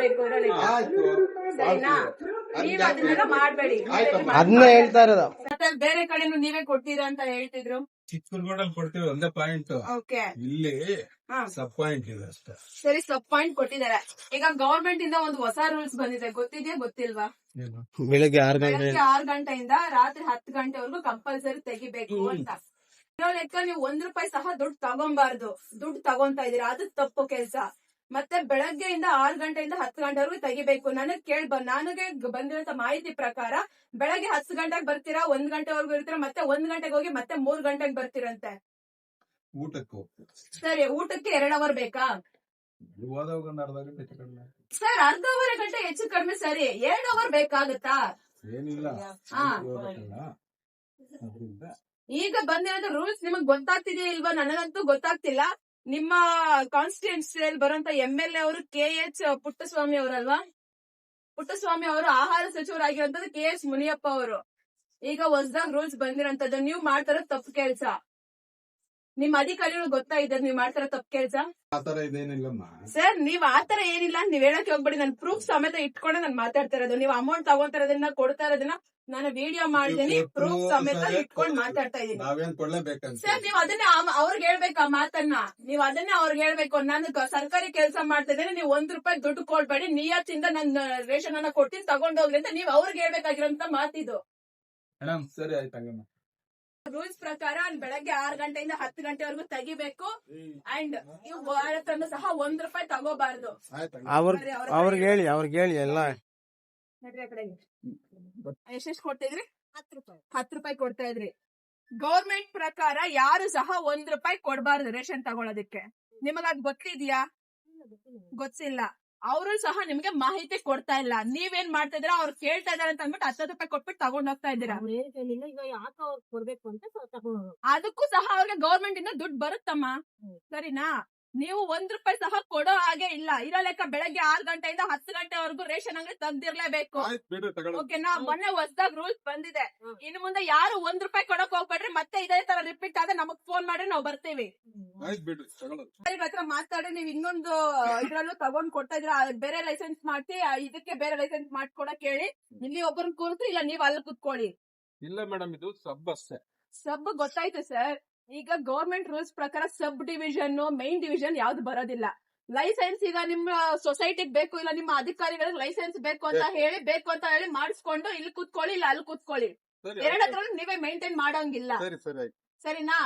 ಮಾಡ್ಬೇಕು ಸರಿನಾ? ನೀವ್ ಅದನ್ನೆಲ್ಲ ಮಾಡ್ಬೇಡಿ. ಅದನ್ನ ಹೇಳ್ತಾ ಇರೋದು. ಬೇರೆ ಕಡೆನು ನೀವೇ ಕೊಡ್ತೀರಾ ಅಂತ ಹೇಳ್ತಿದ್ರು. ಚಿಕ್ಕನಗೌಡಲ್ಲಿ ಕೊಡ್ತೀವಿ ಒಂದೇ ಪಾಯಿಂಟ್. ಓಕೆ, ಇಲ್ಲಿ ಸಬ್ ಪಾಯಿಂಟ್ ಇದೆ ಅಷ್ಟೇ. ಸರಿ, ಸಬ್ ಪಾಯಿಂಟ್ ಕೊಟ್ಟಿದ್ದಾರೆ. ಈಗ ಗವರ್ಮೆಂಟ್ ಇಂದ ಒಂದು ಹೊಸ ರೂಲ್ಸ್ ಬಂದಿದೆ, ಗೊತ್ತಿದ್ಯಾ ಗೊತ್ತಿಲ್ವಾ? ಬೆಳಿಗ್ಗೆ 6 ಗಂಟೆಯಿಂದ ರಾತ್ರಿ 10 ಗಂಟೆವರೆಗೂ ಕಂಪಲ್ಸರಿ ತೆಗಿಬೇಕು ಅಂತ. ಇರೋ ಲೆಕ್ಕ ನೀವು ₹1 ಸಹ ದುಡ್ಡು ತಗೊಂಬಾರ್ದು. ದುಡ್ಡು ತಗೊಂತಾ ಇದೀರಾ, ಅದು ತಪ್ಪು ಕೆಲಸ. ಮತ್ತೆ ಬೆಳಗ್ಗೆಯಿಂದ 6 ಗಂಟೆಯಿಂದ 10 ಗಂಟೆವರೆಗೂ ತೆಗಿಬೇಕು. ನನಗೆ ಬಂದಿರೋ ಮಾಹಿತಿ ಪ್ರಕಾರ ಬೆಳಗ್ಗೆ 10 ಗಂಟೆಗೆ ಬರ್ತೀರಾ, 1 ಗಂಟೆವರೆಗೂ ಇರ್ತೀರಾ, ಮತ್ತೆ 1 ಗಂಟೆಗೆ ಹೋಗಿ ಮತ್ತೆ 3 ಗಂಟೆಗೆ ಬರ್ತೀರಂತೆ. ಊಟಕ್ಕೆ ಸರಿ, ಊಟಕ್ಕೆ 2 ಅವರ್ ಬೇಕಾ ಸರ್? ಅರ್ಧವರೆ ಗಂಟೆ ಹೆಚ್ಚು ಕಡಿಮೆ. ಸರಿ, 2 ಅವರ್ ಬೇಕಾಗುತ್ತಾ? ಏನಿಲ್ಲ. ಈಗ ಬಂದಿರೋದು ರೂಲ್ಸ್ ನಿಮಗ್ ಗೊತ್ತಾಗ್ತಿದೆಯಾ ಇಲ್ವಾ? ನನಗಂತೂ ಗೊತ್ತಾಗ್ತಿಲ್ಲ. ನಿಮ್ಮ ಕಾನ್ಸ್ಟಿಟ್ಯೂನ್ಸಿಯಲ್ಲಿ ಬರುವಂತ MLA ಅವರು KH ಪುಟ್ಟಸ್ವಾಮಿ ಅವರಲ್ವಾ? ಪುಟ್ಟಸ್ವಾಮಿ ಅವರು ಆಹಾರ ಸಚಿವರಾಗಿರುವಂತದ್ದು KH ಮುನಿಯಪ್ಪ ಅವರು. ಈಗ ಹೊಸದಾಗಿ ರೂಲ್ಸ್ ಬಂದಿರೋಂಥದ್ದು. ನೀವು ಮಾಡ್ತಾರೋ ತಪ್ಪು ಕೆಲ್ಸ. ನಿಮ್ ಅಧಿಕಾರಿಗಳು ಗೊತ್ತಾ ಇದ್ದಾರೆ ನೀವ್ ಮಾಡ್ತಾರೋ ತಪ್ಪು ಕೆಲ್ಸ? ಸರ್, ನೀವ್ ಆತರ ಏನಿಲ್ಲ, ನೀವ್ ಹೇಳಕ್ಕೆ ಹೋಗ್ಬೇಡಿ. ನನ್ ಪ್ರೂಫ್ ಸಮೇತ ಇಟ್ಕೊಂಡೆ ನಾನು ಮಾತಾಡ್ತಾ ಇರೋದು. ನೀವು ಅಮೌಂಟ್ ತಗೊಂತಾ ಇರೋದನ್ನ ಕೊಡ್ತಾ ಇರೋದನ್ನ ನಾನು ವಿಡಿಯೋ ಮಾಡಿದೀನಿ, ಪ್ರೂಫ್ ಸಮೇತ ಇಟ್ಕೊಂಡು ಮಾತಾಡ್ತಾ ಇದೀನಿ. ಸರ್, ನೀವ್ ಅದನ್ನೇ ಅವ್ರಿಗೆ ಹೇಳ್ಬೇಕು. ಆ ಮಾತನ್ನ ನೀವ್ ಅದನ್ನೇ ಅವ್ರಿಗೆ ಹೇಳ್ಬೇಕು. ನಾನು ಸರ್ಕಾರಿ ಕೆಲಸ ಮಾಡ್ತಾ ಇದ್ದೇನೆ, ನೀವು ₹1 ದುಡ್ಡು ಕೊಡ್ಬೇಡಿ, ನಿಯತ್ತಿಂದ ನನ್ನ ರೇಷನ್ ಅನ್ನ ಕೊಡ್ತೀನಿ, ತಗೊಂಡೋಗ್ಲಿ ಅಂತ ನೀವ್ ಅವ್ರಿಗೆ ಹೇಳ್ಬೇಕಾಗಿರೋಂತ ಮಾತಿದು. ಸರಿ ಆಯ್ತು. ರೂಲ್ಸ್ ಪ್ರಕಾರ ಬೆಳಗ್ಗೆ 6 ಗಂಟೆಯಿಂದ 10 ಗಂಟೆವರೆಗೂ ತೆಗಿಬೇಕು. ಅಂಡ್ ನೀವು ಸಹ ₹1 ತಗೋಬಾರ್ದು. ಅವ್ರಿಗೆ ಹೇಳಿ ಎಲ್ಲ. ಎಷ್ಟೆಷ್ಟು ಕೊಡ್ತಾ ಇದ್ರಿ? ₹10 ಕೊಡ್ತಾ ಇದ್ರಿ. ಗೌರ್ಮೆಂಟ್ ಪ್ರಕಾರ ಯಾರು ಸಹ ₹1 ಕೊಡಬಾರ್ದು ರೇಷನ್ ತಗೊಳೋದಕ್ಕೆ. ನಿಮಗ ಅದ್ ಗೊತ್ತಿದ್ಯಾ? ಗೊತ್ತಿಲ್ಲ. ಅವರು ಸಹ ನಿಮ್ಗೆ ಮಾಹಿತಿ ಕೊಡ್ತಾ ಇಲ್ಲ. ನೀವೇನ್ ಮಾಡ್ತಾ ಇದ್ದೀರಾ? ಅವ್ರು ಕೇಳ್ತಾ ಇದಾರೆ ಅಂತ ಅಂದ್ಬಿಟ್ಟು ₹10 ಕೊಟ್ಬಿಟ್ಟು ತಗೊಂಡ್ ಹೋಗ್ತಾ ಇದ್ದೀರಾ. ಅದಕ್ಕೂ ಸಹ ಅವ್ರಿಗೆ ಗೌರ್ಮೆಂಟ್ ಇಂದ ದುಡ್ಡು ಬರುತ್ತಮ್ಮ, ಸರಿನಾ? ನೀವು ₹1 ಸಹ ಕೊಡೋ ಹಾಗೆ ಇಲ್ಲ. ಇರೋ ಲೆಕ್ಕ ಬೆಳಗ್ಗೆ 6 ಗಂಟೆಯಿಂದ 10 ಗಂಟೆವರೆಗೂ ರೇಷನ್ ಅಂಗಡಿ ತೆಗ್ದಿರ್ಲೇಬೇಕು. ಓಕೆನಾ? ಮೊನ್ನೆ ಹೊಸದಾಗಿ ರೂಲ್ಸ್ ಬಂದಿದೆ. ಇನ್ನು ಮುಂದೆ ಯಾರು ₹1 ಕೊಡಕ್ ಹೋಗ್ಬೇಡ್ರಿ. ಮತ್ತೆ ಇದೇ ತರ ರಿಪೀಟ್ ಆದ್ರೆ ನಮಗ್ ಫೋನ್ ಮಾಡ್ರಿ, ನಾವು ಬರ್ತೀವಿ. ಹತ್ರ ಮಾತಾಡಿ ನೀವು ಇನ್ನೊಂದು ಇದ್ರಲ್ಲೂ ತಗೊಂಡ್ ಕೊಡ್ತಾ ಇದ್ರ, ಬೇರೆ ಲೈಸೆನ್ಸ್ ಮಾಡ್ಸಿ, ಇದಕ್ಕೆ ಬೇರೆ ಲೈಸೆನ್ಸ್ ಮಾಡ್ಕೊಡಕ್ ಹೇಳಿ. ಇಲ್ಲಿ ಒಬ್ಬರನ್ನ ಕೂರ್ತು, ಇಲ್ಲ ನೀವ್ ಅಲ್ಲಿ ಕುತ್ಕೊಳ್ಳಿ. ಇಲ್ಲ ಮೇಡಮ್, ಇದು ಸಬ್ ಅಷ್ಟೇ. ಸಬ್ ಗೊತ್ತಾಯ್ತು ಸರ್. ಈಗ ಗೌರ್ಮೆಂಟ್ ರೂಲ್ಸ್ ಪ್ರಕಾರ ಸಬ್ ಡಿವಿಷನ್, ಮೈನ್ ಡಿವಿಷನ್ ಯಾವ್ದು ಬರೋದಿಲ್ಲ. ಲೈಸೆನ್ಸ್ ಈಗ ನಿಮ್ಮ ಸೊಸೈಟಿಗೆ ಬೇಕು, ಇಲ್ಲ ನಿಮ್ಮ ಅಧಿಕಾರಿಗಳಿಗೆ ಲೈಸೆನ್ಸ್ ಬೇಕು ಅಂತ ಹೇಳಿ ಮಾಡಿಸ್ಕೊಂಡು ಇಲ್ಲಿ ಕುತ್ಕೊಳ್ಳಿ, ಇಲ್ಲ ಅಲ್ಲಿ ಕುತ್ಕೊಳ್ಳಿ. ಎರಡತ್ರಲ್ಲೂ ನೀವೇ ಮೇಂಟೈನ್ ಮಾಡೋಂಗಿಲ್ಲ. ಸರಿನಾ?